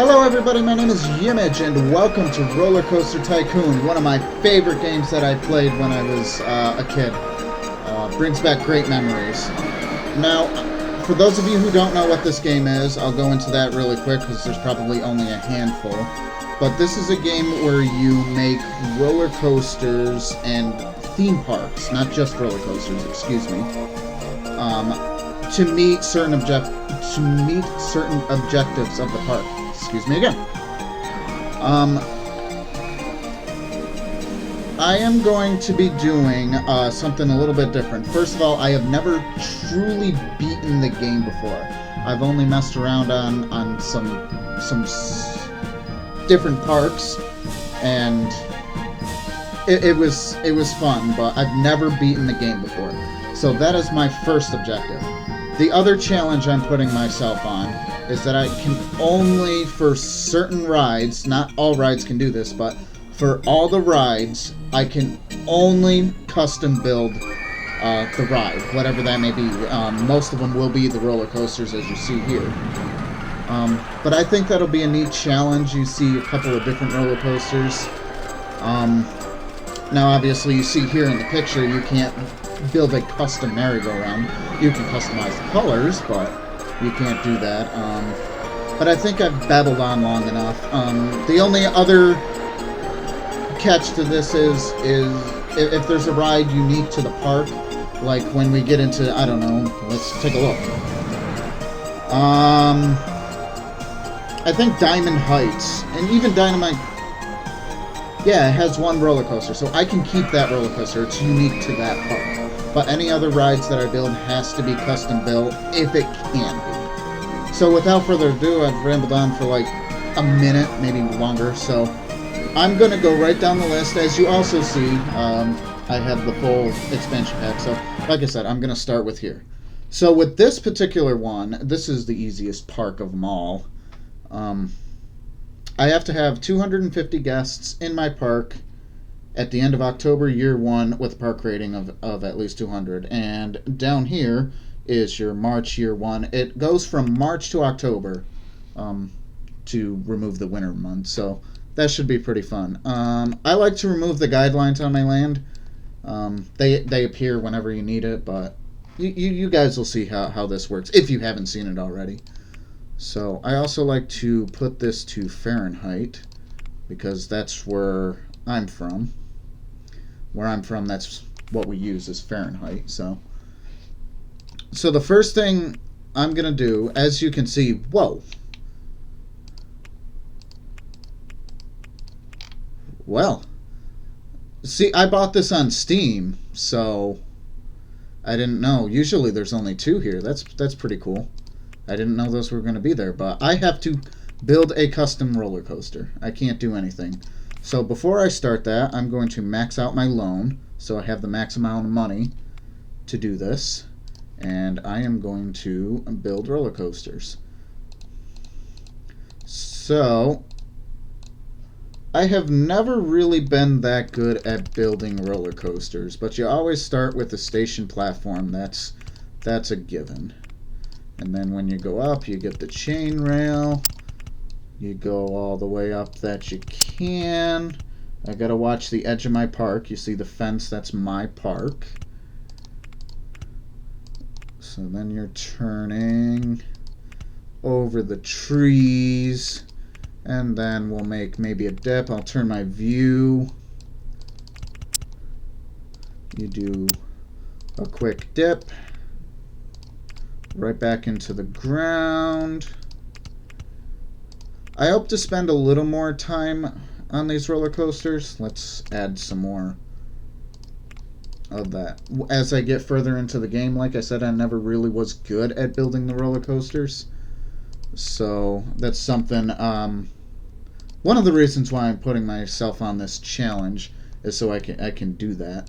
Hello everybody, my name is Yimmij and welcome to Roller Coaster Tycoon, one of my favorite games that I played when I was a kid. Brings back great memories. Now, for those of you who don't know what this game is, I'll go into that really quick because there's probably only a handful. But this is a game where you make roller coasters and theme parks, not just roller coasters, excuse me, to meet certain objectives of the park. Excuse me again. I am going to be doing something a little bit different. First of all, I have never truly beaten the game before. I've only messed around on some different parks, and it was fun. But I've never beaten the game before, so that is my first objective. The other challenge I'm putting myself on is that I can only, for certain rides, not all rides can do this, but for all the rides, I can only custom build the ride, whatever that may be. Most of them will be the roller coasters, as you see here. But I think that'll be a neat challenge. You see a couple of different roller coasters. Now, obviously, you see here in the picture, you can't build a custom merry-go-round. You can customize the colors, but you can't do that. But I think I've babbled on long enough. The only other catch to this is if there's a ride unique to the park, like when we get into, I don't know, let's take a look. I think Diamond Heights, and even Dynamite, yeah, it has one roller coaster, so I can keep that roller coaster. It's unique to that park. But any other rides that I build has to be custom built, if it can be. So without further ado, I've rambled on for like a minute, maybe longer, so I'm going to go right down the list. As you also see, I have the full expansion pack, so like I said, I'm going to start with here. So with this particular one, this is the easiest park of them all. I have to have 250 guests in my park at the end of October, year one, with a park rating of at least 200. And down here is your March, year one. It goes from March to October to remove the winter months, so that should be pretty fun. I like to remove the guidelines on my land. They appear whenever you need it, but you guys will see how this works, if you haven't seen it already. So I also like to put this to Fahrenheit, because that's where I'm from. Where I'm from, that's what we use is Fahrenheit. So the first thing I'm going to do, as you can see, whoa. Well, see, I bought this on Steam, so I didn't know. Usually there's only two here. That's pretty cool. I didn't know those were going to be there, but I have to build a custom roller coaster. I can't do anything. So before I start that, I'm going to max out my loan, so I have the max amount of money to do this, and I am going to build roller coasters. So I have never really been that good at building roller coasters, but you always start with the station platform. That's a given. And then when you go up, you get the chain rail. You go all the way up that you can. I gotta watch the edge of my park. You see the fence, that's my park. So then you're turning over the trees. And then we'll make maybe a dip. I'll turn my view. You do a quick dip. Right back into the ground. I hope to spend a little more time on these roller coasters. Let's add some more of that. As I get further into the game, like I said, I never really was good at building the roller coasters. So that's something, one of the reasons why I'm putting myself on this challenge is so I can do that.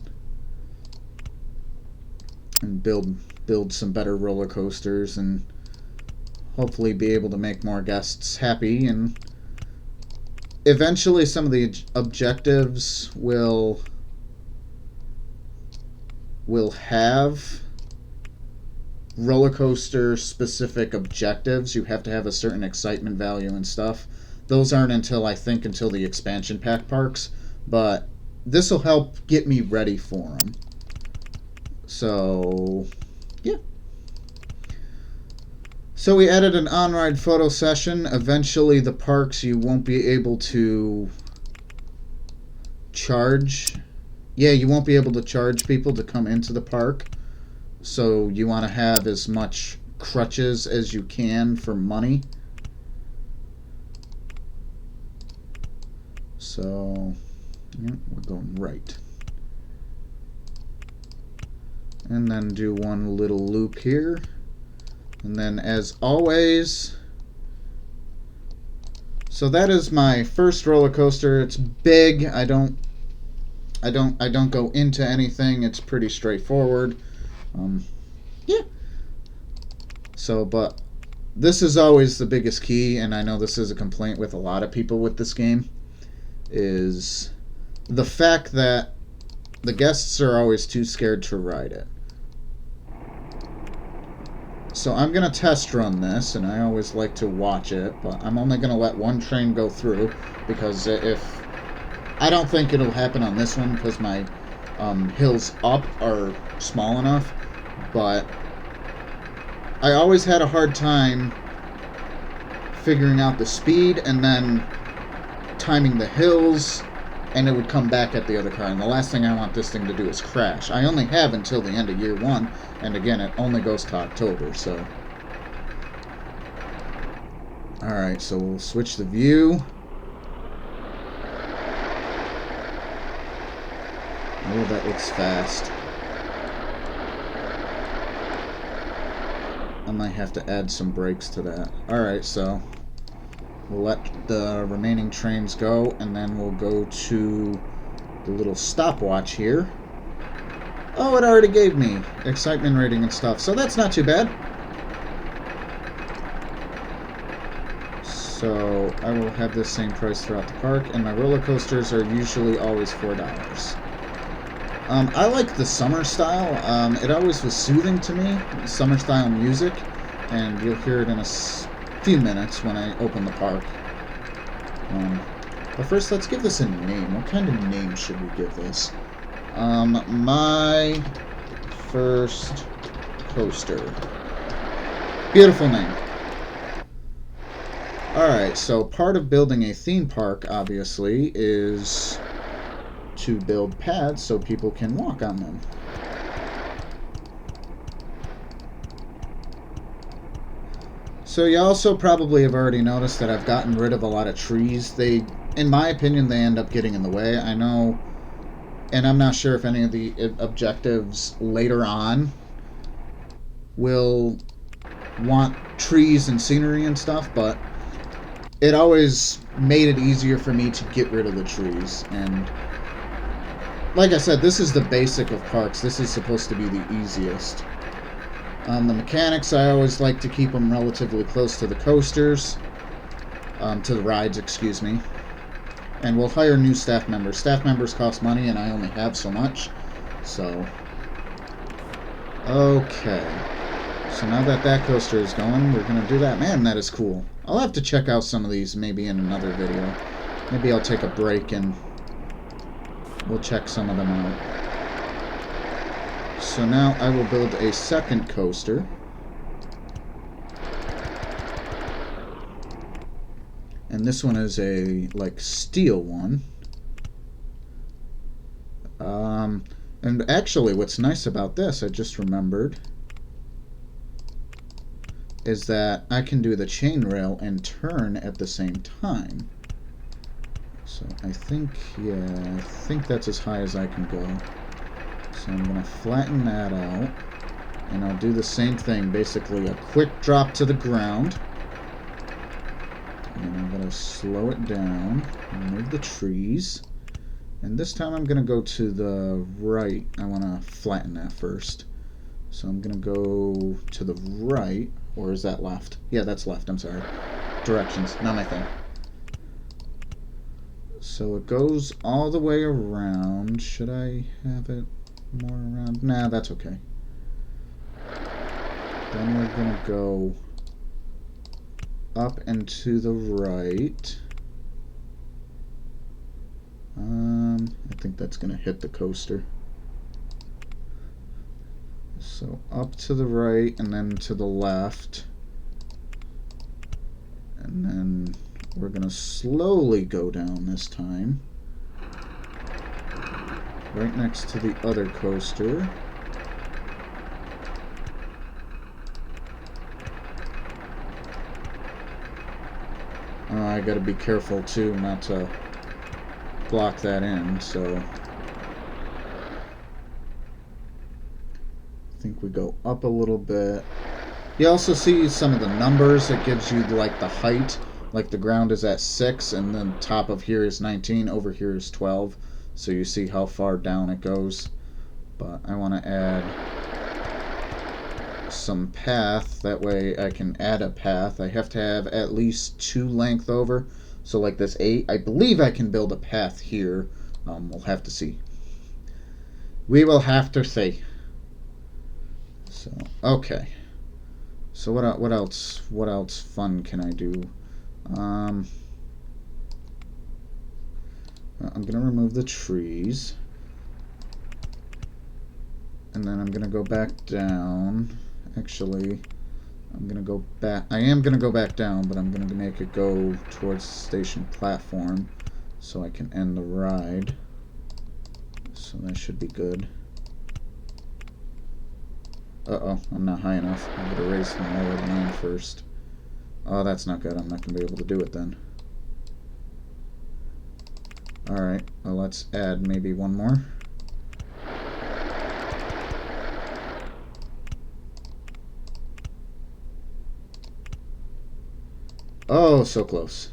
And build some better roller coasters and hopefully be able to make more guests happy, and eventually some of the objectives will have roller coaster specific objectives. You have to have a certain excitement value and stuff. Those aren't until, I think, until the expansion pack parks, but this will help get me ready for them. So, yeah. So we added an on-ride photo session. Eventually the parks, you won't be able to charge. Yeah, you won't be able to charge people to come into the park. So you want to have as much crutches as you can for money. So, yeah, we're going right. And then do one little loop here. And then, as always, so that is my first roller coaster. It's big. I don't go into anything. It's pretty straightforward. Yeah. So, but this is always the biggest key, and I know this is a complaint with a lot of people with this game, is the fact that the guests are always too scared to ride it. So I'm going to test run this, and I always like to watch it, but I'm only going to let one train go through, because if... I don't think it'll happen on this one, because my hills up are small enough, but I always had a hard time figuring out the speed, and then timing the hills, and it would come back at the other car, and the last thing I want this thing to do is crash. I only have until the end of year 1, and again, it only goes to October, so... Alright, so we'll switch the view. Oh, that looks fast. I might have to add some brakes to that. Alright, so... we'll let the remaining trains go, and then we'll go to the little stopwatch here. Oh, it already gave me excitement rating and stuff, so that's not too bad. So I will have this same price throughout the park, and my roller coasters are usually always $4. I like the summer style. It always was soothing to me, summer style music, and you'll hear it in a few minutes when I open the park. But first, let's give this a name. What kind of name should we give this? My first coaster. Beautiful name. Alright, so part of building a theme park, obviously, is to build paths so people can walk on them. So you also probably have already noticed that I've gotten rid of a lot of trees. They, in my opinion, they end up getting in the way. I know, and I'm not sure if any of the objectives later on will want trees and scenery and stuff, but it always made it easier for me to get rid of the trees. And like I said, this is the basic of parks. This is supposed to be the easiest. The mechanics, I always like to keep them relatively close to the coasters. To the rides, excuse me. And we'll hire new staff members. Staff members cost money, and I only have so much. So, okay. So now that that coaster is going, we're going to do that. Man, that is cool. I'll have to check out some of these maybe in another video. Maybe I'll take a break and we'll check some of them out. So now I will build a second coaster. And this one is a, like, steel one. And actually, what's nice about this, I just remembered, is that I can do the chainrail and turn at the same time. So I think, yeah, I think that's as high as I can go. So I'm going to flatten that out. And I'll do the same thing, basically a quick drop to the ground. And I'm going to slow it down, remove the trees. And this time I'm going to go to the right. I want to flatten that first. So I'm going to go to the right. Or is that left? Yeah, that's left. I'm sorry. Directions, not my thing. So it goes all the way around. Should I have it more around? Nah, that's okay. Then we're going to go up and to the right. I think that's going to hit the coaster. So up to the right and then to the left. And then we're going to slowly go down this time. Right next to the other coaster. I gotta be careful too not to block that in, so I think we go up a little bit. You also see some of the numbers. It gives you like the height, like the ground is at 6 and then top of here is 19, over here is 12, so you see how far down it goes. But I want to add some path, that way I can add a path. I have to have at least 2 length over, so like this 8, I believe I can build a path here. We'll have to see. We will have to see. So okay, so what else fun can I do? I'm gonna remove the trees, and then I'm gonna go back down. Actually, I'm gonna go back. I am gonna go back down, but I'm gonna make it go towards the station platform so I can end the ride. So that should be good. Uh-oh, I'm not high enough. I'm gonna raise them lower than I am first. Oh, that's not good. I'm not gonna be able to do it then. Alright, well, let's add maybe one more. Oh, so close.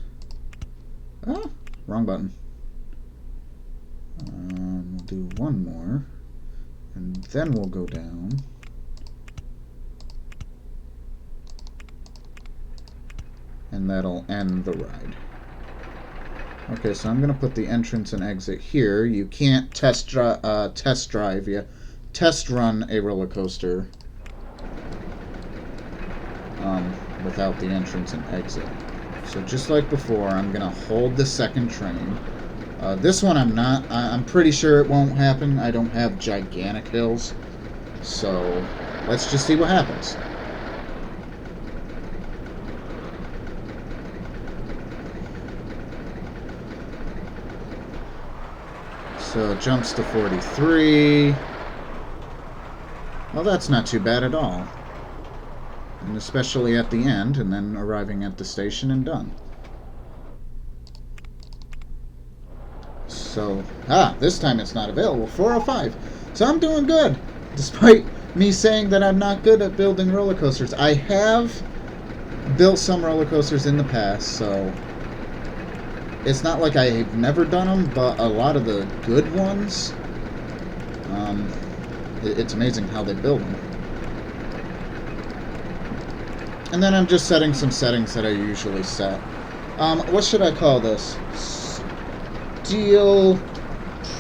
Ah, wrong button. We'll do one more, and then we'll go down. And that'll end the ride. Okay, so I'm going to put the entrance and exit here. You can't test run a roller coaster without the entrance and exit. So just like before, I'm going to hold the second train. This one I'm pretty sure it won't happen. I don't have gigantic hills. So let's just see what happens. So it jumps to 43. Well, that's not too bad at all. And especially at the end, and then arriving at the station and done. So, this time it's not available. 405. So I'm doing good, despite me saying that I'm not good at building roller coasters. I have built some roller coasters in the past, so it's not like I've never done them, but a lot of the good ones, it's amazing how they build them. And then I'm just setting some settings that I usually set. What should I call this? Steel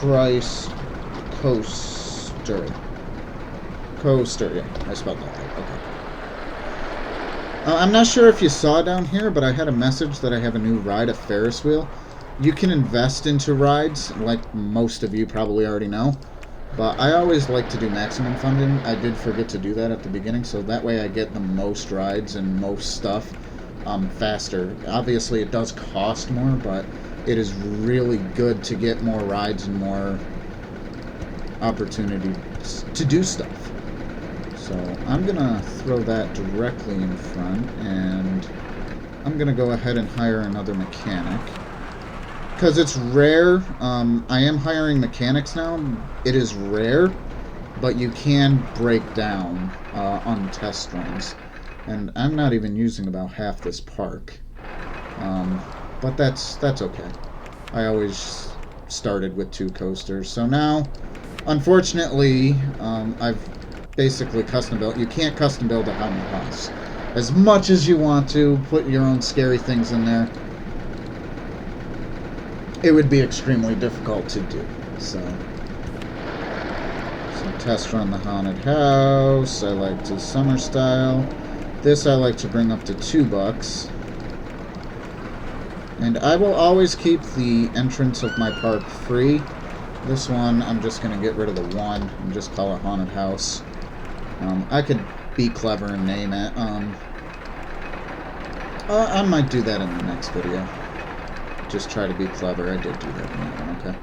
price coaster. Coaster, yeah, I spelled that right. Okay. I'm not sure if you saw down here, but I had a message that I have a new ride, a Ferris wheel. You can invest into rides, like most of you probably already know. But I always like to do maximum funding. I did forget to do that at the beginning, so that way I get the most rides and most stuff faster. Obviously, it does cost more, but it is really good to get more rides and more opportunities to do stuff. So I'm going to throw that directly in front, and I'm going to go ahead and hire another mechanic. Because it's rare, I am hiring mechanics now. It is rare, but you can break down on test runs. And I'm not even using about half this park. But that's okay. I always started with 2 coasters. So now, unfortunately, I've basically custom built. You can't custom build a haunted house. As much as you want to, put your own scary things in there, it would be extremely difficult to do. So So test run the haunted house. I like to summer style. This I like to bring up to $2. And I will always keep the entrance of my park free. This one, I'm just going to get rid of the 1 and just call it haunted house. I could be clever and name it. I might do that in the next video. Just try to be clever. I did do that in that one, okay.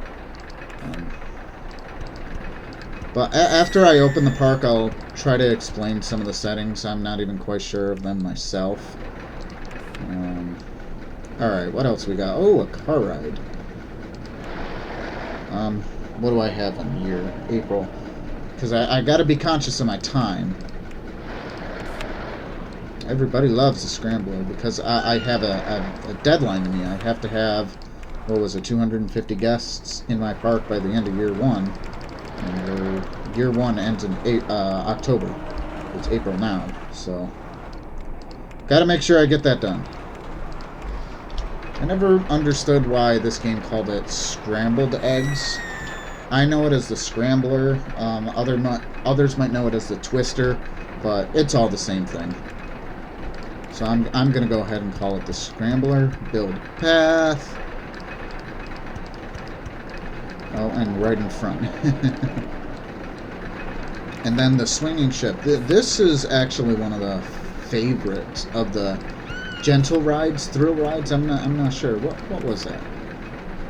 But after I open the park, I'll try to explain some of the settings. I'm not even quite sure of them myself. Alright, what else we got? Oh, a car ride. What do I have in here? April. Because I gotta be conscious of my time. Everybody loves the Scrambler because I have a deadline to me. I have to have, what was it, 250 guests in my park by the end of year 1. And year 1 ends in October. It's April now, so gotta make sure I get that done. I never understood why this game called it Scrambled Eggs. I know it as the Scrambler. Others might know it as the Twister, but it's all the same thing. So I'm going to go ahead and call it the Scrambler. Build path. Oh, and right in front. And then the swinging ship. This is actually one of the favorites of the gentle rides, thrill rides. I'm not sure. What was that?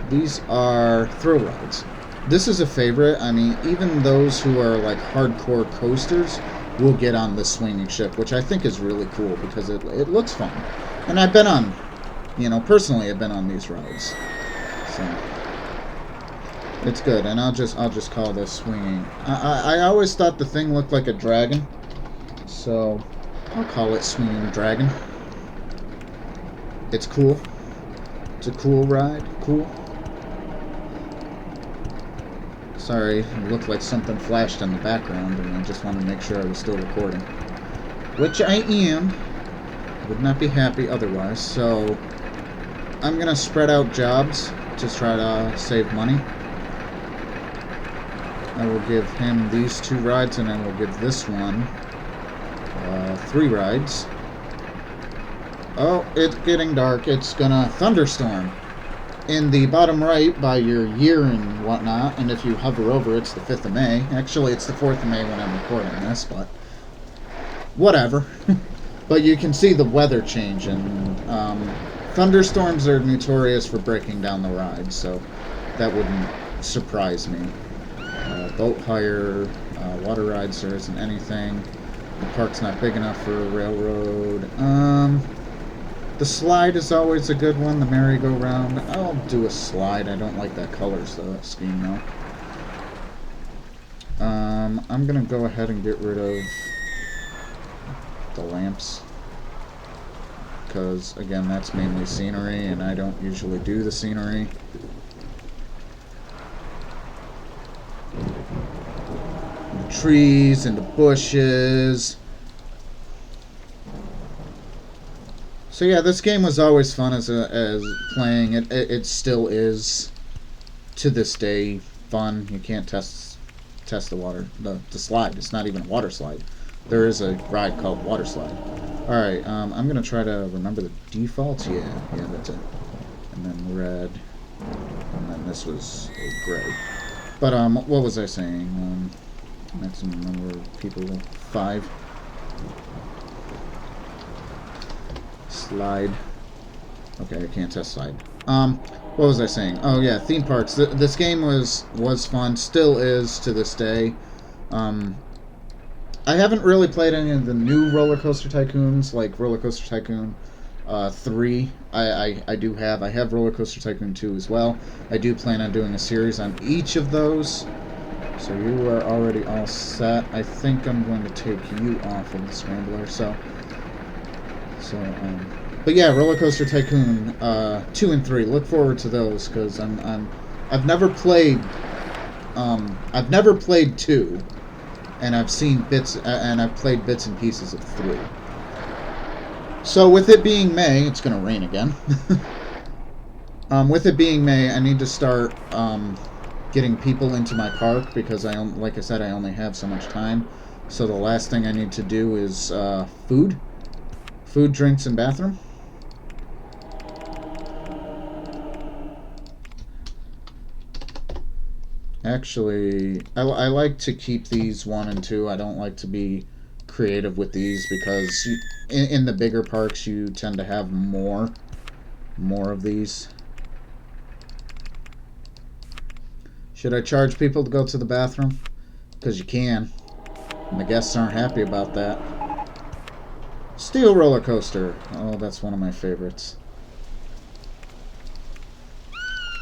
These are thrill rides. This is a favorite. I mean, even those who are like hardcore coasters will get on the swinging ship, which I think is really cool because it looks fun. And I've been on, personally I've been on these rides. So it's good, and I'll just call this swinging. I always thought the thing looked like a dragon, so I'll call it swinging dragon. It's cool. It's a cool ride. Cool. Sorry, it looked like something flashed in the background, and I just wanted to make sure I was still recording. Which I am. Would not be happy otherwise, so I'm going to spread out jobs to try to save money. I will give him these 2 rides, and I will give this one 3 rides. Oh, it's getting dark. It's gonna thunderstorm. In the bottom right by your year and whatnot, and if you hover over, it's the 5th of May. Actually, it's the 4th of May when I'm recording this, but whatever. But you can see the weather change, and thunderstorms are notorious for breaking down the ride, so that wouldn't surprise me. Boat hire, water rides, there isn't anything. The park's not big enough for a railroad. The slide is always a good one, the merry-go-round. I'll do a slide. I don't like that color scheme, though. I'm going to go ahead and get rid of the lamps. Because, again, that's mainly scenery, and I don't usually do the scenery. The trees and the bushes. So yeah, this game was always fun as playing. It still is to this day fun. You can't test the water, the slide. It's not even a water slide. There is a ride called Water Slide. All right, I'm gonna try to remember the defaults. Yeah, that's it. And then red, and then this was a gray. But what was I saying? Maximum number of people 5. Slide. Okay, I can't test slide. What was I saying? Oh yeah, theme parks. This game was fun, still is to this day. I haven't really played any of the new Roller Coaster Tycoons, like Roller Coaster Tycoon 3. I do have. I have Roller Coaster Tycoon 2 as well. I do plan on doing a series on each of those. So you are already all set. I think I'm going to take you off of the Scrambler. But yeah, Roller Coaster Tycoon 2 and 3. Look forward to those because I've never played 2, and I've seen bits and I've played bits and pieces of 3. So with it being May, it's gonna rain again. With it being May, I need to start getting people into my park because like I said, I only have so much time. So the last thing I need to do is food, drinks, and bathroom. Actually, I like to keep these 1 and 2. I don't like to be creative with these because in the bigger parks you tend to have more of these. Should I charge people to go to the bathroom? Because you can. And the guests aren't happy about that. Steel roller coaster. Oh, that's one of my favorites.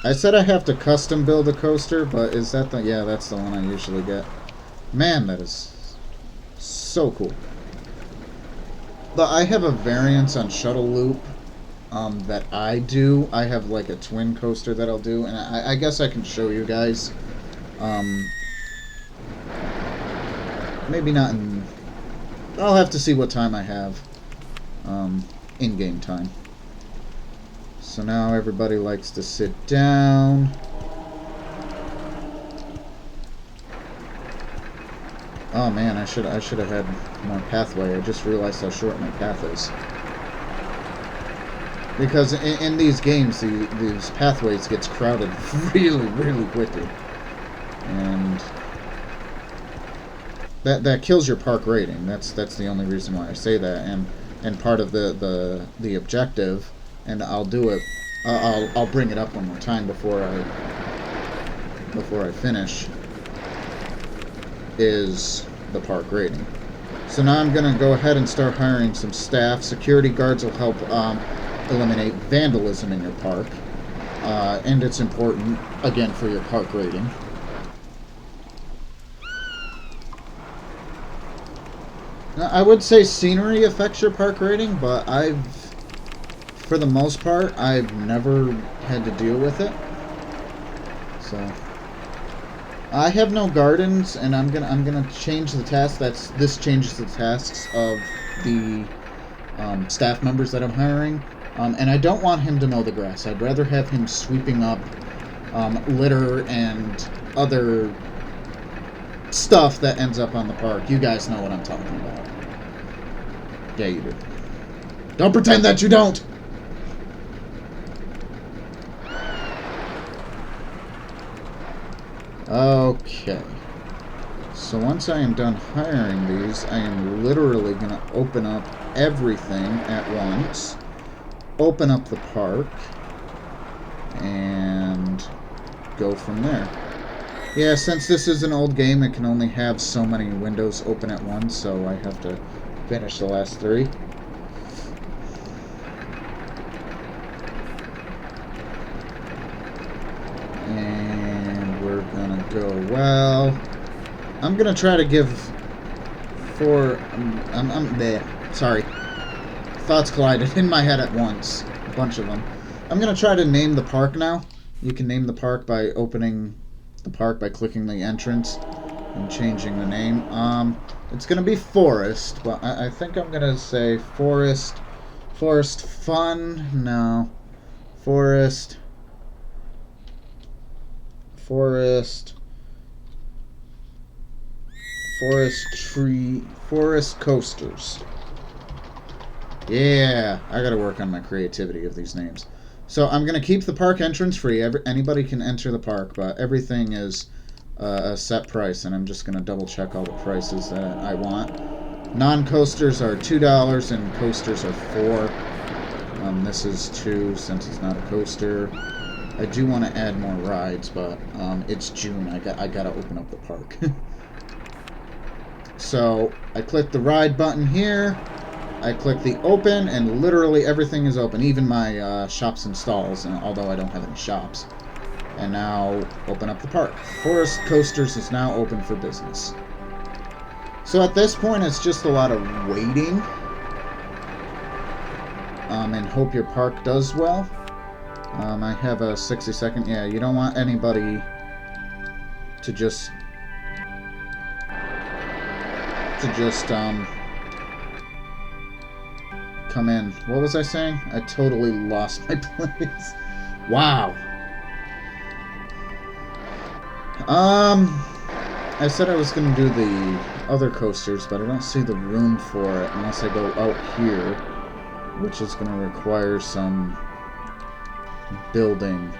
I said I have to custom build a coaster, but is that the... Yeah, that's the one I usually get. Man, that is so cool. But I have a variance on Shuttle Loop that I do. I have like a twin coaster that I'll do, and I guess I can show you guys. Maybe not in... I'll have to see what time I have. In-game time. So now everybody likes to sit down. Oh man, I should have had more pathway. I just realized how short my path is. Because in these games, these pathways gets crowded really, really quickly, and that kills your park rating. That's the only reason why I say that. And part of the objective, and I'll do it. I'll bring it up one more time before I finish. Is the park rating. So now I'm going to go ahead and start hiring some staff. Security guards will help eliminate vandalism in your park. And it's important, again, for your park rating. Now, I would say scenery affects your park rating, but for the most part, I've never had to deal with it. So... I have no gardens, and I'm gonna change the task. This changes the tasks of the staff members that I'm hiring, and I don't want him to mow the grass. I'd rather have him sweeping up litter and other stuff that ends up on the park. You guys know what I'm talking about. Yeah, you do. Don't pretend that you don't. Okay, so once I am done hiring these, I am literally going to open up everything at once, open up the park, and go from there. Yeah, since this is an old game, it can only have so many windows open at once, so I have to finish the last 3. Go well. I'm gonna try to give 4. I'm there. Sorry, thoughts collided in my head at once. A bunch of them. I'm gonna try to name the park now. You can name the park by opening the park by clicking the entrance and changing the name. It's gonna be Forest, but I think I'm gonna say Forest. Forest Fun. No. Forest. Forest Coasters. Yeah, I gotta work on my creativity of these names. So I'm gonna keep the park entrance free. Anybody can enter the park, but everything is a set price, and I'm just gonna double check all the prices that I want. Non-coasters are $2, and coasters are $4. This is 2 since it's not a coaster. I do want to add more rides, but it's June. I gotta open up the park. So I click the ride button here. I click the open, and literally everything is open, even my shops and stalls, although I don't have any shops. And now open up the park. Forest Coasters is now open for business. So at this point, it's just a lot of waiting, and hope your park does well. I have a 60-second. Yeah, you don't want anybody to just come in. What was I saying? I totally lost my place. Wow. I said I was going to do the other coasters, but I don't see the room for it unless I go out here, which is going to require some building.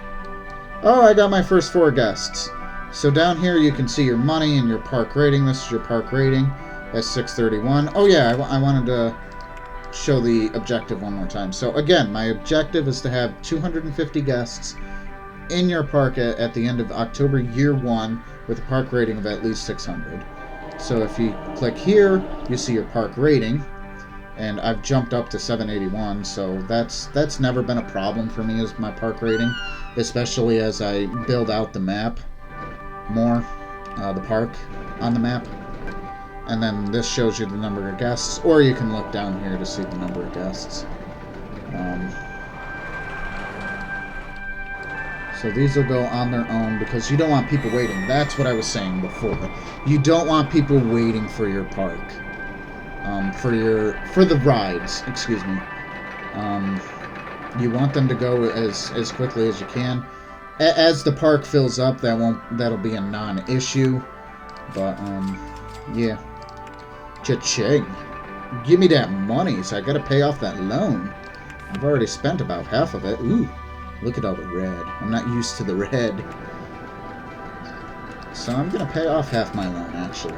Oh, I got my first 4 guests. So down here you can see your money and your park rating. This is your park rating. That's 631. Oh yeah, I wanted to show the objective one more time. So again, my objective is to have 250 guests in your park at the end of October year 1 with a park rating of at least 600. So if you click here, you see your park rating, and I've jumped up to 781, so that's never been a problem for me as my park rating, especially as I build out the map more, the park on the map. And then this shows you the number of guests, or you can look down here to see the number of guests. So these will go on their own because you don't want people waiting. That's what I was saying before. You don't want people waiting for your park. For the rides, excuse me. You want them to go as quickly as you can. As the park fills up, that'll be a non-issue. But yeah. Cha-ching. Give me that money, so I gotta pay off that loan. I've already spent about half of it. Ooh. Look at all the red. I'm not used to the red. So I'm going to pay off half my loan, actually.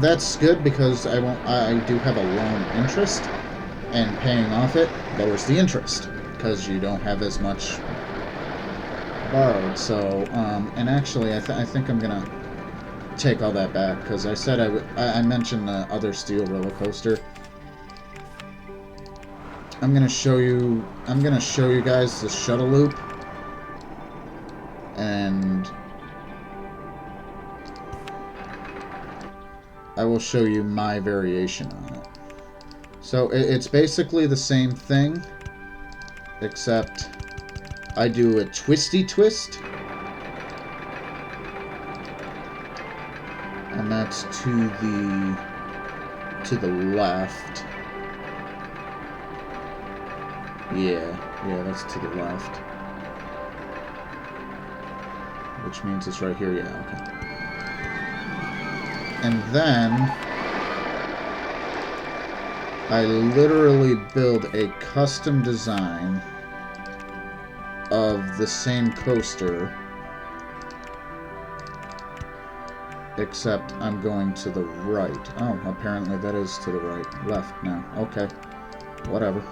That's good because I do have a loan interest, and paying off it lowers the interest because you don't have as much borrowed. So, and actually, I think I'm going to take all that back because I said I mentioned the other steel roller coaster. I'm gonna show you guys the shuttle loop, and I will show you my variation on it. So it's basically the same thing, except I do a twisty twist, and that's to the left. Yeah, that's to the left. Which means it's right here, yeah, okay. And then I literally build a custom design of the same coaster, except I'm going to the right. Oh, apparently that is to the right. Left now. Okay. Whatever.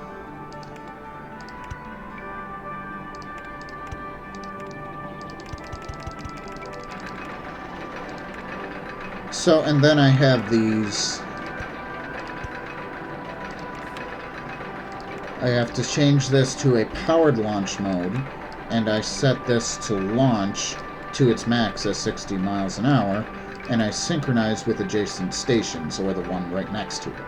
So, and then I have these. I have to change this to a powered launch mode, and I set this to launch to its max at 60 miles an hour, and I synchronize with adjacent stations, or the one right next to it.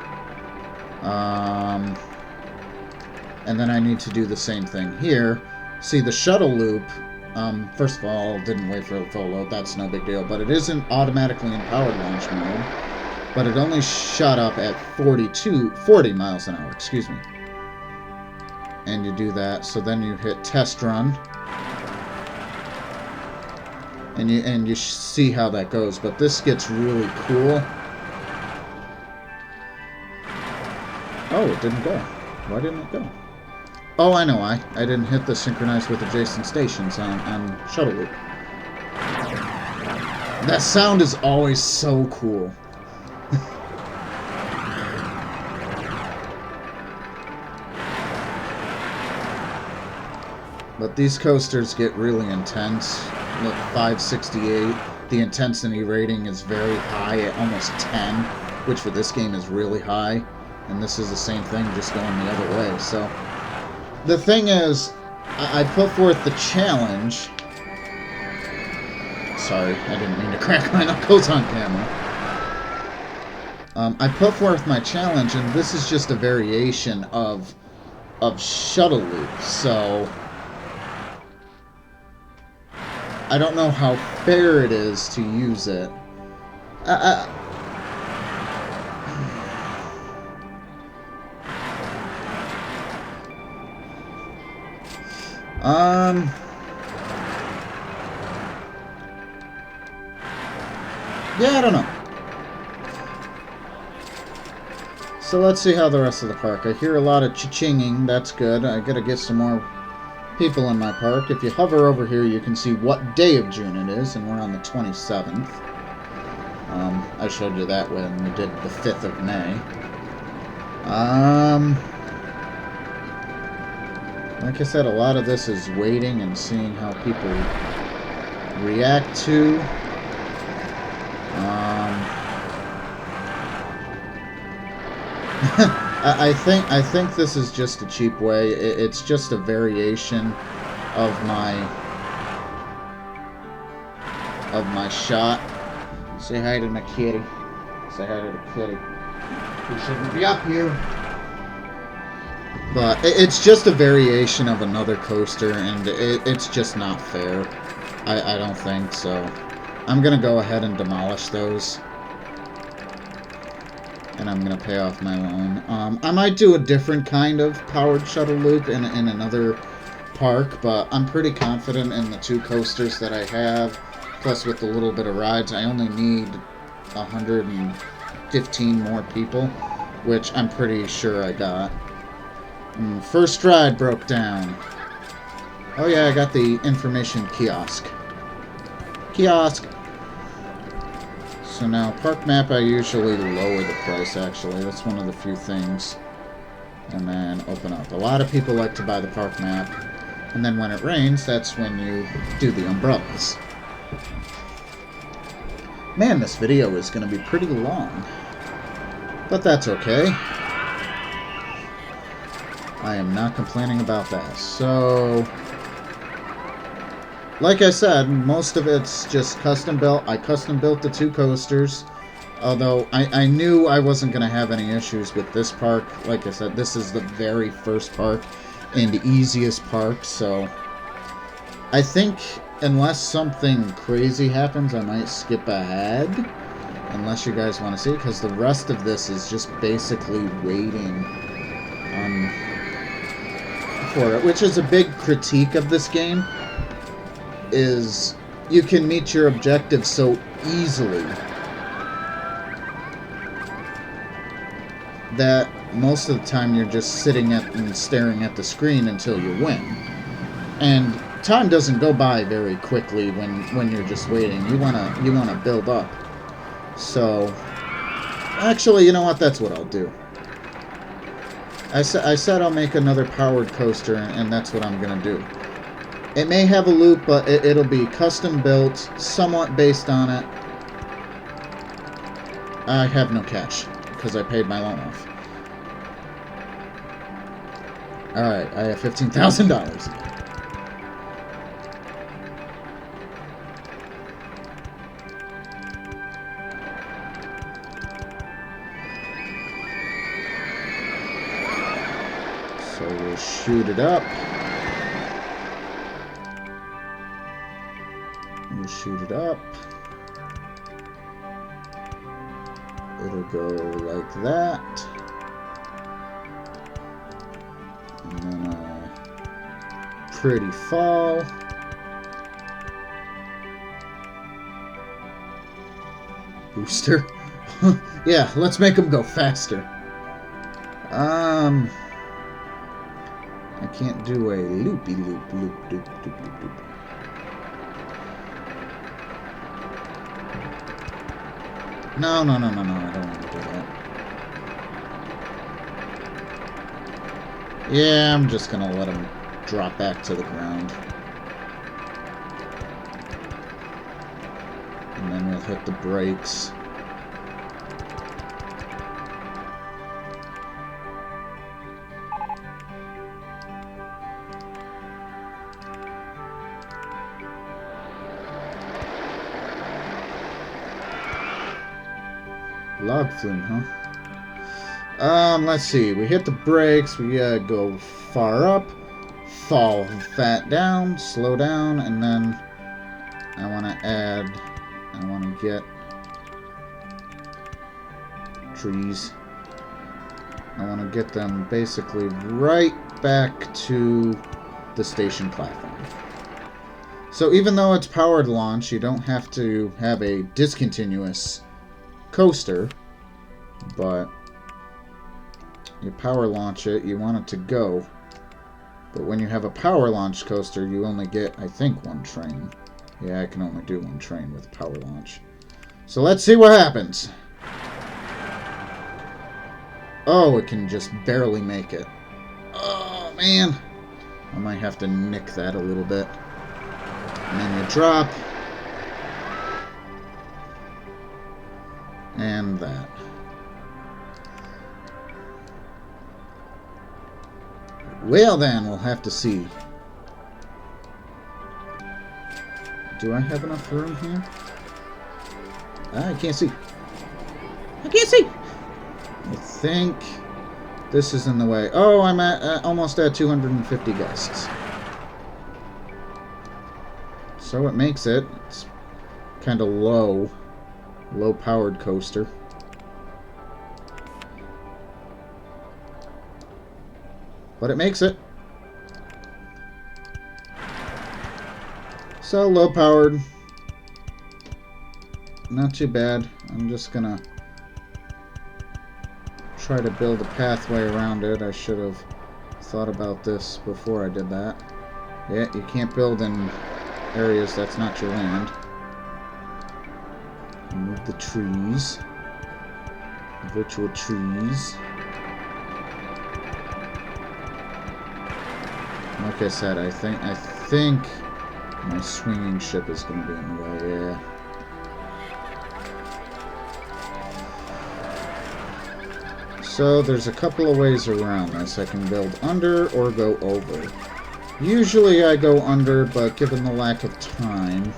And then I need to do the same thing here. See, the shuttle loop, first of all, didn't wait for a full load, that's no big deal, but it isn't automatically in powered launch mode, but it only shot up at 40 miles an hour, excuse me. And you do that, so then you hit test run, and you see how that goes. But this gets really cool. Oh, it didn't go. Why didn't it go? Oh, I know why. I didn't hit the synchronize with adjacent stations on shuttle loop. That sound is always so cool. But these coasters get really intense. Look, 568. The intensity rating is very high at almost 10, which for this game is really high. And this is the same thing, just going the other way. So, the thing is, I put forth the challenge. Sorry, I didn't mean to crack my knuckles on camera. I put forth my challenge, and this is just a variation of shuttle loop. So, I don't know how fair it is to use it. Yeah, I don't know. So let's see how the rest of the park. I hear a lot of cha-chinging. That's good. I gotta get some more people in my park. If you hover over here, you can see what day of June it is, and we're on the 27th. I showed you that when we did the 5th of May. Like I said, a lot of this is waiting and seeing how people react to. I think this is just a cheap way. It's just a variation of my shot. Say hi to my kitty. Say hi to the kitty. He shouldn't be up here. But it's just a variation of another coaster, and it's just not fair. I don't think so. I'm gonna go ahead and demolish those. And I'm going to pay off my loan. I might do a different kind of powered shuttle loop in another park, but I'm pretty confident in the 2 coasters that I have. Plus, with a little bit of rides, I only need 115 more people, which I'm pretty sure I got. First ride broke down. Oh yeah, I got the information kiosk. Kiosk! So now, park map, I usually lower the price, actually. That's one of the few things. And then open up. A lot of people like to buy the park map. And then when it rains, that's when you do the umbrellas. Man, this video is going to be pretty long. But that's okay. I am not complaining about that. So, like I said, most of it's just custom built. I custom built the 2 coasters. Although, I knew I wasn't going to have any issues with this park. Like I said, this is the very first park and the easiest park. So, I think unless something crazy happens, I might skip ahead. Unless you guys want to see it. Because the rest of this is just basically waiting for it. Which is a big critique of this game. Is you can meet your objectives so easily that most of the time you're just sitting and staring at the screen until you win. And time doesn't go by very quickly when you're just waiting. You wanna build up. So actually, you know what? That's what I'll do. I said I'll make another powered coaster, and that's what I'm gonna do. It may have a loop, but it'll be custom built, somewhat based on it. I have no cash, because I paid my loan off. Alright, I have $15,000. So we'll shoot it up. We'll shoot it up. It'll go like that. And then a pretty fall. Booster. Yeah, let's make them go faster. I can't do a loopy loop. No, I don't want to do that. Yeah, I'm just gonna let him drop back to the ground. And then we'll hit the brakes. Log flume, huh? Let's see. We hit the brakes. We gotta go far up, fall fat down, slow down, and then I want to get trees. I want to get them basically right back to the station platform. So even though it's powered launch, you don't have to have a discontinuous coaster, but you power launch it, you want it to go. But when you have a power launch coaster, you only get, I think, one train. Yeah, I can only do one train with power launch. So let's see what happens. Oh, it can just barely make it. Oh, man. I might have to nick that a little bit. And then you drop. And that. Well then, we'll have to see. Do I have enough room here? I can't see. I can't see! I think this is in the way. Oh, I'm at almost at 250 guests. So it makes it. It's kind of low-powered coaster. But it makes it. So low-powered. Not too bad. I'm just gonna try to build a pathway around it. I should have thought about this before I did that. Yeah, you can't build in areas that's not your land. Remove the trees. The virtual trees. Like I said, I think my swinging ship is going to be in the way, yeah. So there's a couple of ways around this. I can build under or go over. Usually I go under, but given the lack of time...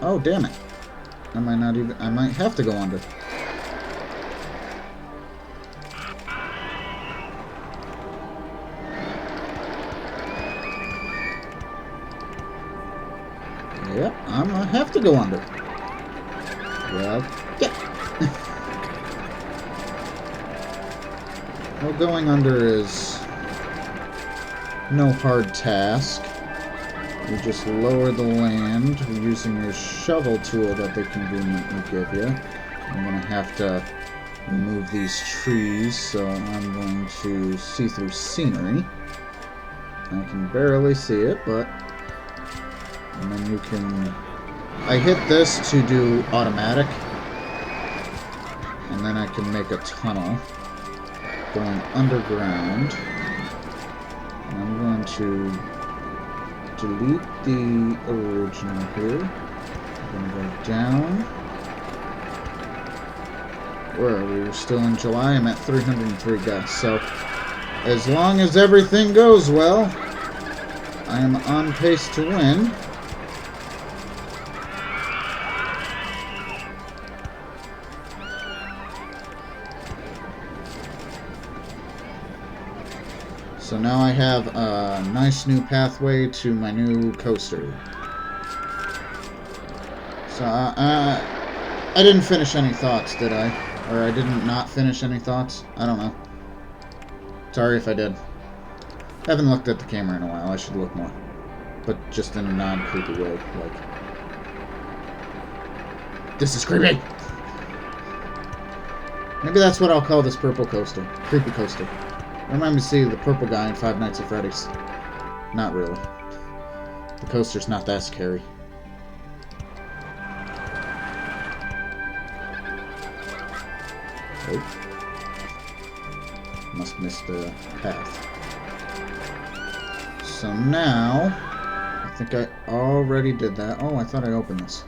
Oh, damn it. I might have to go under. Yep, I'm gonna have to go under. Well, yeah. Well, going under is no hard task. You just lower the land using your shovel tool that they conveniently give you. I'm gonna have to remove these trees, so I'm going to see through scenery. I can barely see it, but... And then you can... I hit this to do automatic. And then I can make a tunnel going underground. And I'm going to delete the original here. I'm going to go down. Where are we? We're still in July. I'm at 303 guests. So, as long as everything goes well, I am on pace to win. So now I have a nice new pathway to my new coaster. So I didn't finish any thoughts, did I? Or I didn't not finish any thoughts? I don't know. Sorry if I did. Haven't looked at the camera in a while. I should look more. But just in a non-creepy way. Like, this is creepy! Maybe that's what I'll call this purple coaster. Creepy coaster. Remind me to see the purple guy in Five Nights at Freddy's. Not really. The coaster's not that scary. Oh. Must miss the path. So now... I think I already did that. Oh, I thought I opened this.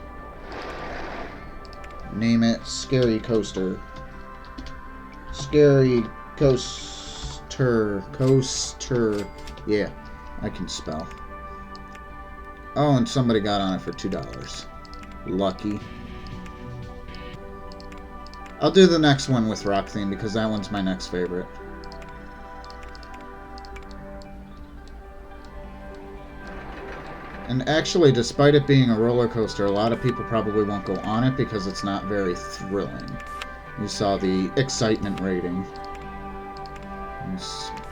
Name it Scary Coaster. Scary Coaster. Coaster. Yeah, I can spell. Oh, and somebody got on it for $2. Lucky. I'll do the next one with rock theme because that one's my next favorite. And actually, despite it being a roller coaster, a lot of people probably won't go on it because it's not very thrilling. You saw the excitement rating.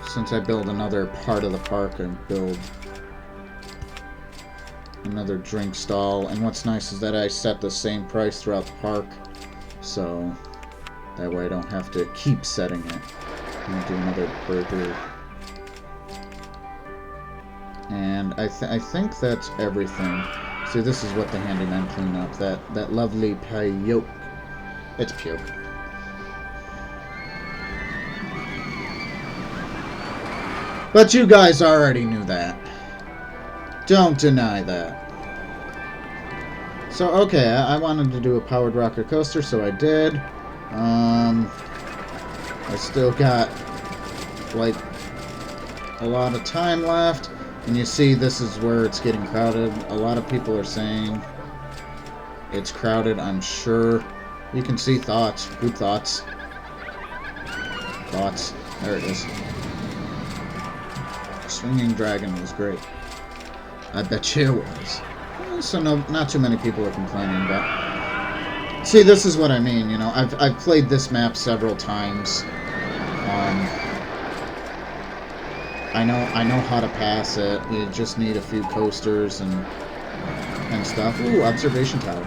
since I build another part of the park, I build another drink stall. And what's nice is that I set the same price throughout the park, so that way I don't have to keep setting it. And do another burger. And I think that's everything. See, this is what the handyman clean up. That lovely puke. It's puke. But you guys already knew that. Don't deny that. So, okay, I wanted to do a powered rocker coaster, so I did. I still got, like, a lot of time left. And you see, this is where it's getting crowded. A lot of people are saying it's crowded, I'm sure. You can see thoughts, group thoughts. Thoughts. There it is. Swinging Dragon was great. I bet you it was. So not too many people are complaining, but see, this is what I mean. You know, I've played this map several times. I know how to pass it. You just need a few coasters and stuff. Ooh, observation tower.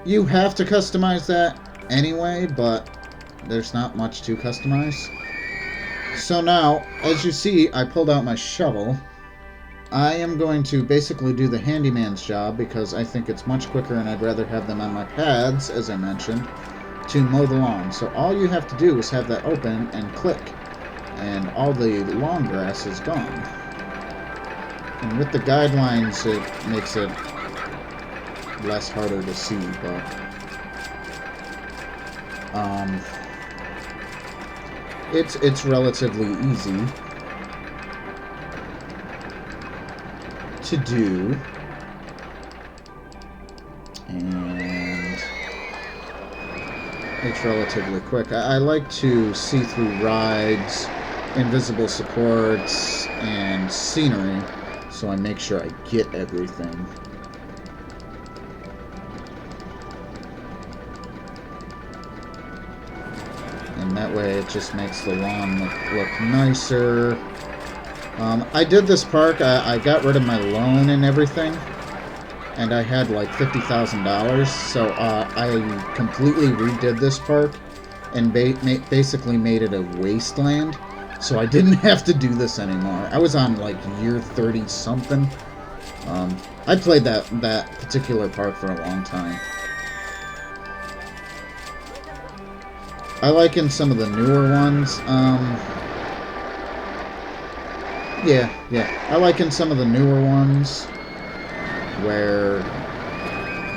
You have to customize that anyway, but there's not much to customize. So now, as you see, I pulled out my shovel. I am going to basically do the handyman's job because I think it's much quicker and I'd rather have them on my pads, as I mentioned, to mow the lawn. So all you have to do is have that open and click, and all the lawn grass is gone. And with the guidelines, it makes it less harder to see, but it's relatively easy to do, and it's relatively quick. I like to see through rides, invisible supports, and scenery, so I make sure I get everything. And that way it just makes the lawn look nicer. I did this park, I got rid of my loan and everything, and I had like $50,000, so I completely redid this park and basically made it a wasteland, so I didn't have to do this anymore. I was on like year 30 something. I played that particular park for a long time. I like in some of the newer ones. Yeah. I like in some of the newer ones where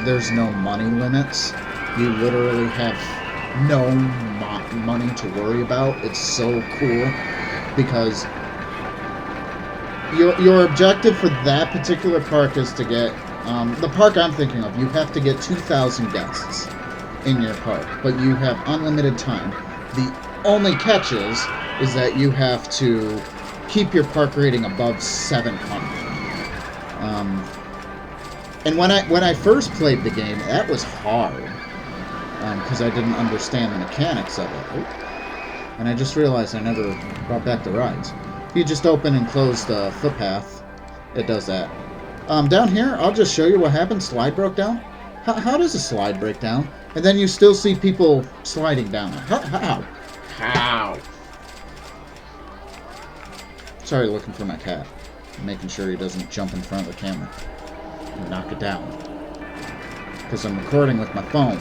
there's no money limits. You literally have no money to worry about. It's so cool because your objective for that particular park is to get the park I'm thinking of. You have to get 2,000 guests in your park, but you have unlimited time. The only catch is that you have to keep your park rating above 700. And when I first played the game, that was hard because I didn't understand the mechanics of it. Oh. And I just realized I never brought back the rides. If you just open and close the footpath, it does that. Down here, I'll just show you what happened. Slide broke down. How does a slide break down? And then you still see people sliding down it. How? Sorry, looking for my cat. Making sure he doesn't jump in front of the camera and knock it down. Because I'm recording with my phone.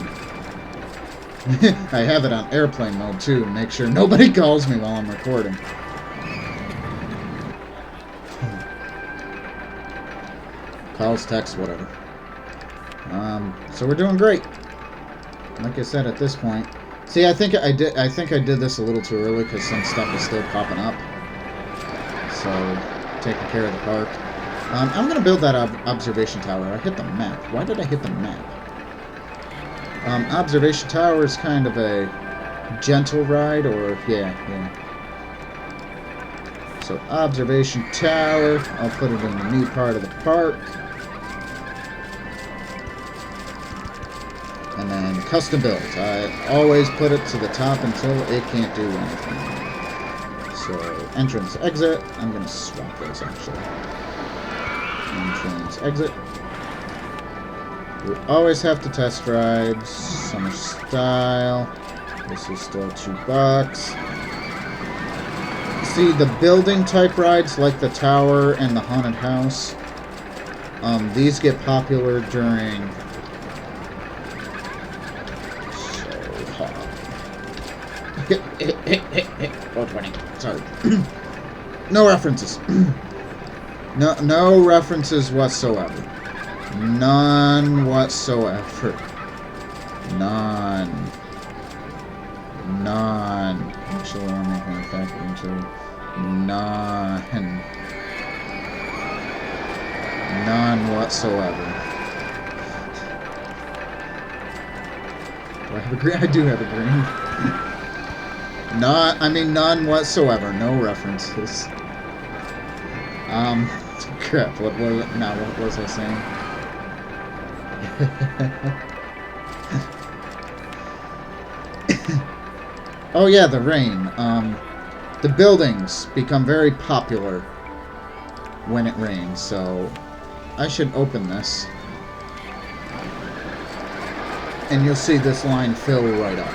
I have it on airplane mode too, to make sure nobody calls me while I'm recording. Calls, texts, whatever. So we're doing great. Like I said, at this point. See, I think I did this a little too early because some stuff is still popping up. So, taking care of the park. I'm going to build that observation tower. I hit the map. Why did I hit the map? Observation tower is kind of a gentle ride, or yeah. So, observation tower. I'll put it in the new part of the park. And then custom build. I always put it to the top until it can't do anything. So, entrance, exit. I'm going to swap those, actually. Entrance, exit. We always have to test ride. Summer style. This is still $2. See, the building type rides, like the tower and the haunted house, these get popular during... Oh, 20. Sorry. No references. No references whatsoever. None whatsoever. None. Actually, I'm making it back into none. None whatsoever. Do I have a green? I do have a green. None whatsoever. No references. Crap. What was I saying? Oh yeah, the rain. The buildings become very popular when it rains, so I should open this. And you'll see this line fill right up.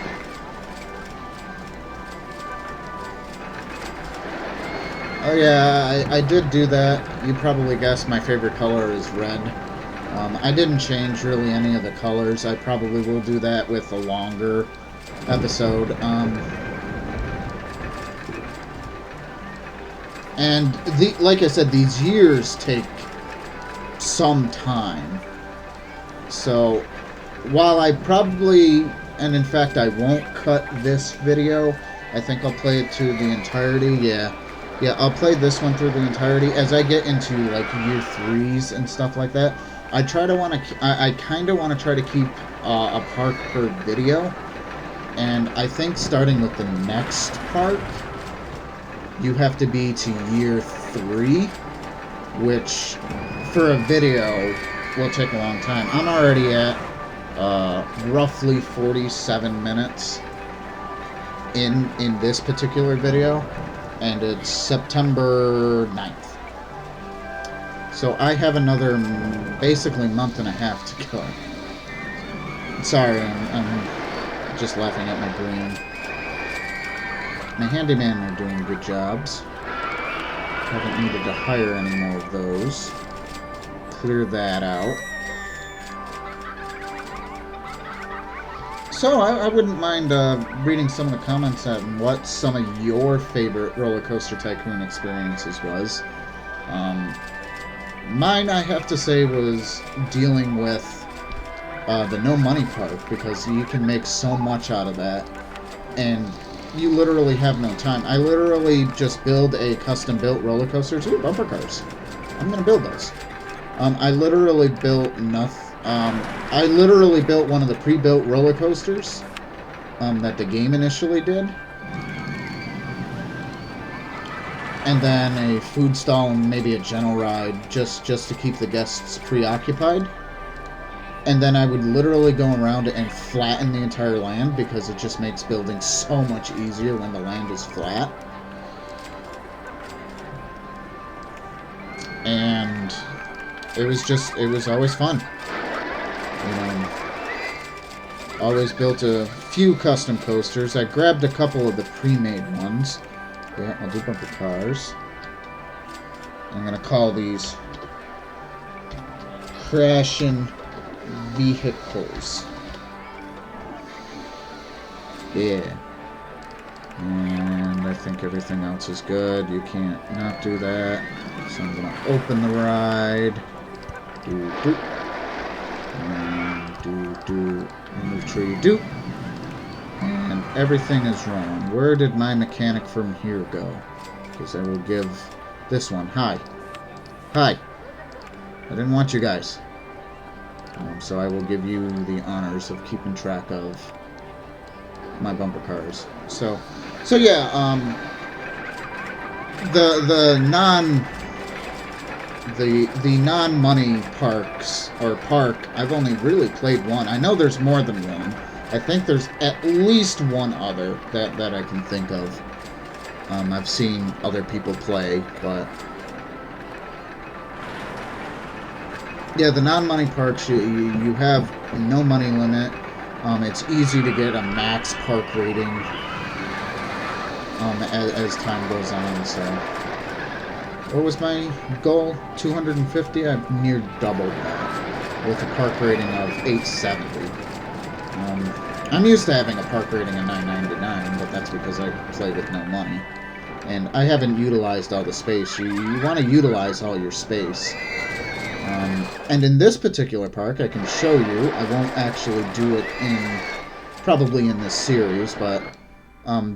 Oh yeah, I did do that. You probably guessed my favorite color is red. I didn't change really any of the colors. I probably will do that with a longer episode. And like I said, these years take some time. So while I probably, and in fact I won't cut this video, I think I'll play it to the entirety. Yeah, I'll play this one through the entirety. As I get into like year 3s and stuff like that, I kind of want to try to keep a park per video. And I think starting with the next park, you have to be to year 3, which for a video will take a long time. I'm already at roughly 47 minutes in this particular video, and it's September 9th. So I have another basically month and a half to go. Sorry, I'm just laughing at my green. My handyman are doing good jobs. Haven't needed to hire any more of those. Clear that out. So I wouldn't mind reading some of the comments on what some of your favorite Roller Coaster Tycoon experiences was. Mine, I have to say, was dealing with the no money park, because you can make so much out of that, and you literally have no time. I literally just build a custom-built roller coaster. Ooh, bumper cars. I'm gonna build those. I literally built I literally built one of the pre-built roller coasters that the game initially did, and then a food stall and maybe a general ride just to keep the guests preoccupied. And then I would literally go around and flatten the entire land, because it just makes building so much easier when the land is flat. And it was always fun. Always built a few custom coasters. I grabbed a couple of the pre-made ones. Yeah, I'll do bumper cars. I'm gonna call these Crashing Vehicles. Yeah. And I think everything else is good. You can't not do that. So I'm gonna open the ride. Do. And do. Remove tree. Do. And everything is wrong. Where did my mechanic from here go? Because I will give this one. Hi. I didn't want you guys. So I will give you the honors of keeping track of my bumper cars. So yeah, the non-money parks, or park, I've only really played one. I know there's more than one. I think there's at least one other that I can think of. I've seen other people play, but yeah, the non-money parks, you have no money limit. It's easy to get a max park rating as time goes on. So, what was my goal? 250. I've near doubled that with a park rating of 870. I'm used to having a park rating of 999, but that's because I play with no money. And I haven't utilized all the space. You want to utilize all your space. And in this particular park, I can show you. I won't actually do it probably in this series, but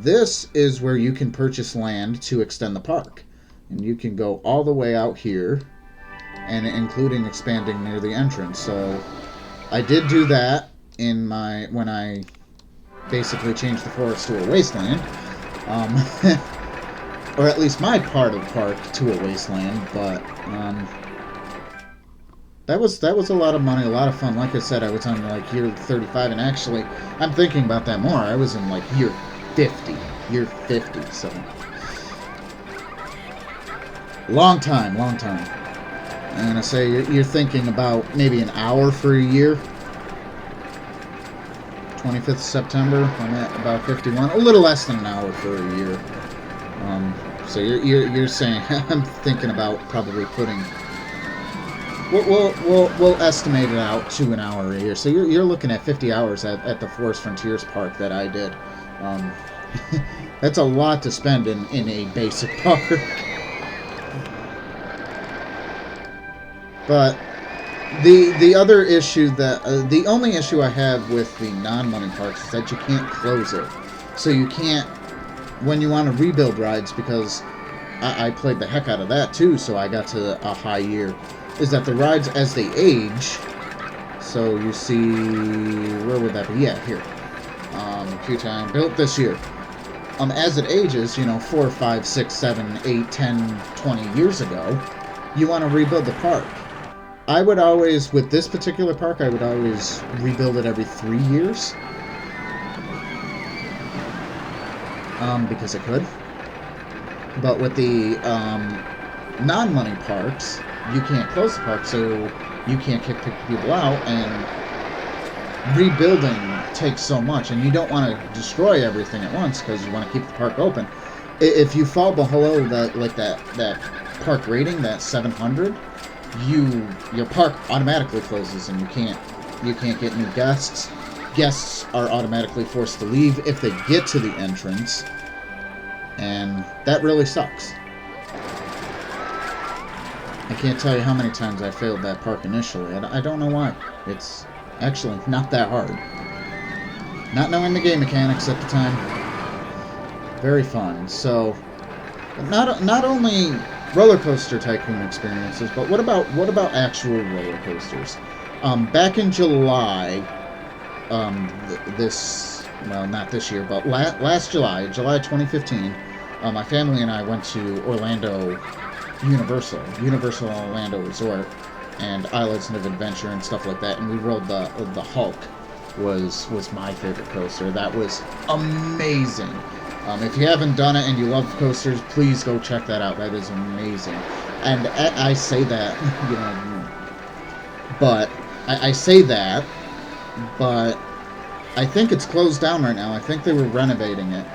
this is where you can purchase land to extend the park. And you can go all the way out here, and including expanding near the entrance. So I did do that when I basically changed the forest to a wasteland. Or at least my part of the park to a wasteland, but that was a lot of money, a lot of fun. Like I said, I was on like year 35, and actually, I'm thinking about that more. I was in like year 50, so long time. And I say you're thinking about maybe an hour for a year. 25th of September, I'm at about 51, a little less than an hour for a year. So you're saying I'm thinking about probably putting. We'll estimate it out to an hour a year. So you're looking at 50 hours at the Forest Frontiers Park that I did. That's a lot to spend in a basic park. But the other issue the only issue I have with the non-money parks is that you can't close it. So you can't, when you want to rebuild rides, because I played the heck out of that too, so I got to a high year, is that the rides as they age, so you see, where would that be? Yeah, here. Q-Town, built this year. As it ages, 4, 5, 6, 7, 8, 10, 20 years ago, you want to rebuild the park. I would always, with this particular park, I would always rebuild it every 3 years. Because I could. But with the non-money parks, you can't close the park, so you can't kick people out, and rebuilding takes so much, and you don't want to destroy everything at once because you want to keep the park open. If you fall below that park rating, that 700, your park automatically closes, and you can't get new guests. Guests are automatically forced to leave if they get to the entrance, and that really sucks. I can't tell you how many times I failed that park initially. I don't know why. It's actually not that hard. Not knowing the game mechanics at the time, very fun. So, not only roller coaster tycoon experiences, but what about actual roller coasters? Back in July, not this year, but last July 2015, my family and I went to Orlando Universal Orlando Resort, and Islands of Adventure and stuff like that, and we rode the Hulk. Was my favorite coaster. That was amazing. If you haven't done it and you love coasters, please go check that out. That is amazing. And I say that, but I say that, but I think it's closed down right now. I think they were renovating it,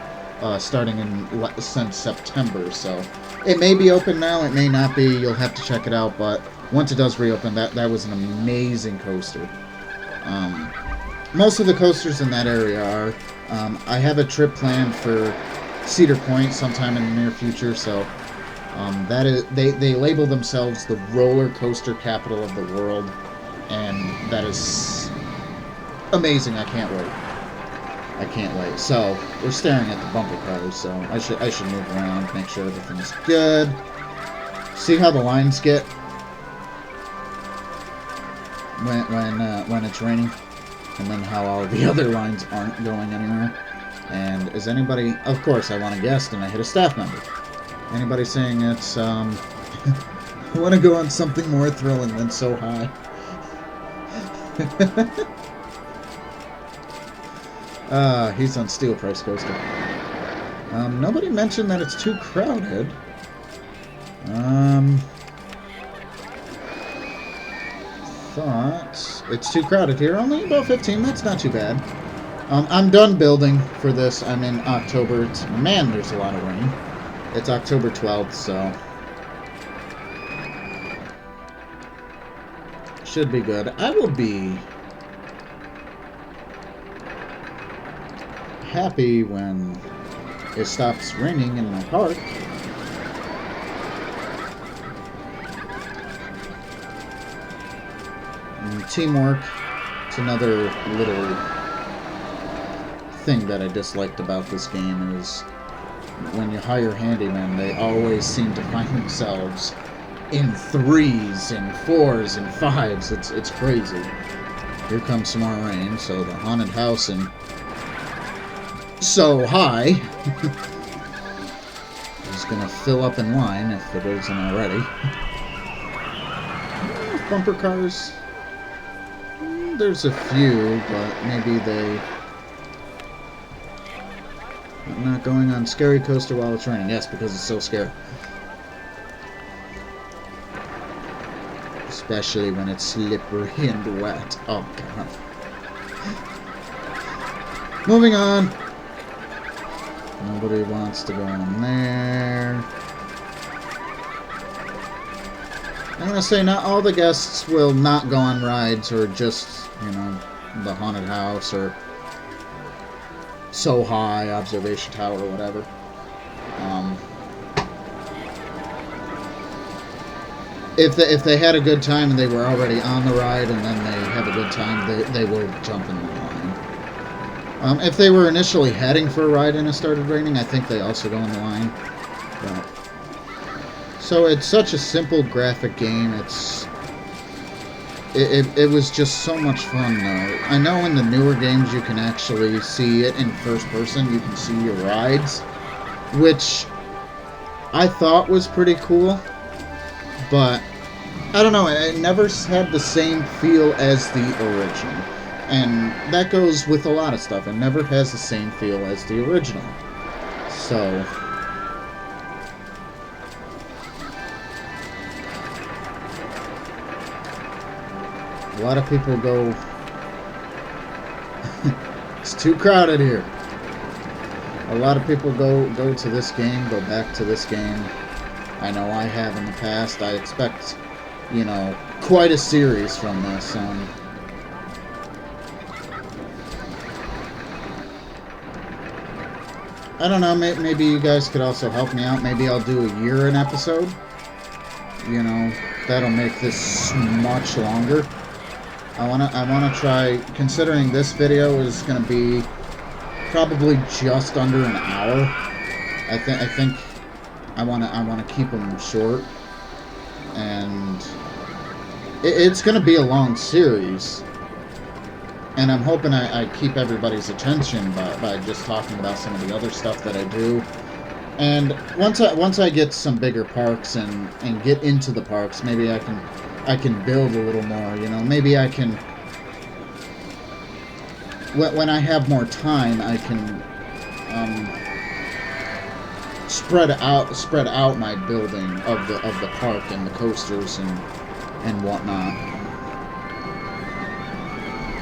starting since September. So it may be open now. It may not be. You'll have to check it out. But once it does reopen, that was an amazing coaster. Most of the coasters in that area are. I have a trip planned for Cedar Point sometime in the near future, so that is they label themselves the roller coaster capital of the world, and that is amazing. I can't wait. So we're staring at the bumper cars, so I should move around, make sure everything's good. See how the lines get when it's raining? And then how all the other lines aren't going anywhere. And is anybody... Of course, I want a guest, and I hit a staff member. Anybody saying it's... I want to go on something more thrilling than So High. He's on Steel Price Coaster. Nobody mentioned that it's too crowded. Thought it's too crowded here. Only about 15. That's not too bad. I'm done building for this. I'm in October. Man, there's a lot of rain. It's October 12th, so should be good. I will be happy when it stops raining in my park. And teamwork, it's another little thing that I disliked about this game is when you hire handymen, they always seem to find themselves in 3s and 4s and 5s. It's crazy. Here comes some more rain, so the haunted house in So High is going to fill up in line if it isn't already. Bumper cars. There's a few, but maybe they... I'm not going on Scary Coaster while it's raining. Yes, because it's so scary. Especially when it's slippery and wet. Oh, God. Moving on. Nobody wants to go in there. I'm going to say not all the guests will not go on rides or just, you know, the haunted house or So High, Observation Tower, or whatever. If they had a good time and they were already on the ride and then they have a good time, they will jump in the line. If they were initially heading for a ride and it started raining, I think they also go in the line. But, so it's such a simple graphic game. It was just so much fun, though. I know in the newer games you can actually see it in first person. You can see your rides, which I thought was pretty cool. But, I don't know, it never had the same feel as the original. And that goes with a lot of stuff. It never has the same feel as the original. So... a lot of people go... it's too crowded here. A lot of people go to this game, go back to this game. I know I have in the past. I expect, you know, quite a series from this. I don't know, maybe you guys could also help me out. Maybe I'll do a year an episode. You know, that'll make this much longer. I wanna try, considering this video is gonna be probably just under an hour. I think I wanna keep them short, and it's gonna be a long series. And I'm hoping I keep everybody's attention by just talking about some of the other stuff that I do. And once I get some bigger parks and get into the parks, maybe I can build a little more. You know, maybe I can. When I have more time, I can spread out my building of the park and the coasters and whatnot.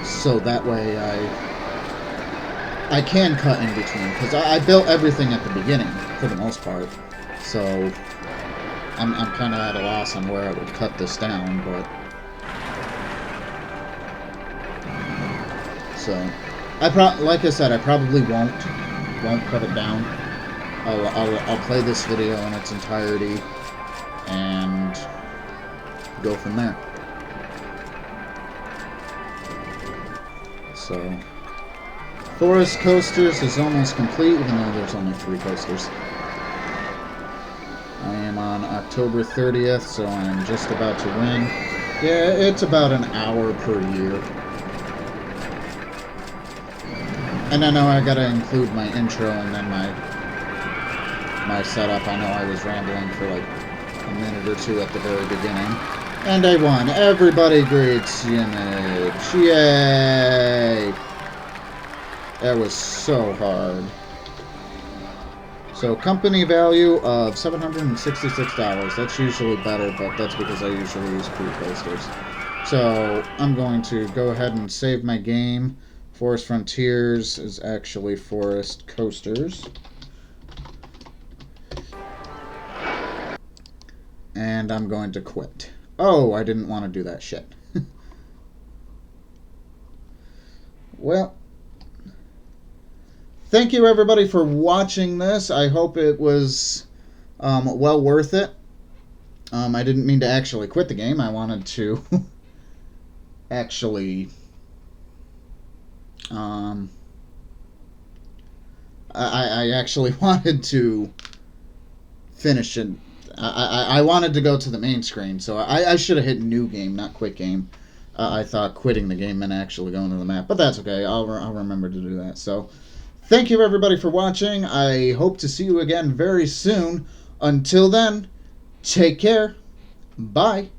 So that way I can cut in between, because I built everything at the beginning for the most part. So I'm kind of at a loss on where I would cut this down, but so like I said, I probably won't cut it down. I'll play this video in its entirety and go from there. So, Forest Coasters is almost complete, even though there's only 3 coasters. I am on October 30th, so I'm just about to win. Yeah, it's about an hour per year. And I know I gotta include my intro and then my setup. I know I was rambling for like a minute or two at the very beginning. And I won. Everybody greets Yimmij. Yay! That was so hard. So company value of $766. That's usually better, but that's because I usually use pre-posters. So I'm going to go ahead and save my game. Forest Frontiers is actually Forest Coasters. And I'm going to quit. Oh, I didn't want to do that shit. Well, thank you everybody for watching this. I hope it was well worth it. I didn't mean to actually quit the game. I wanted to actually I actually wanted to finish it. I wanted to go to the main screen, so I should have hit new game, not quit game. I thought quitting the game meant actually going to the map, but that's okay. I'll remember to do that. So, thank you everybody for watching. I hope to see you again very soon. Until then, take care. Bye.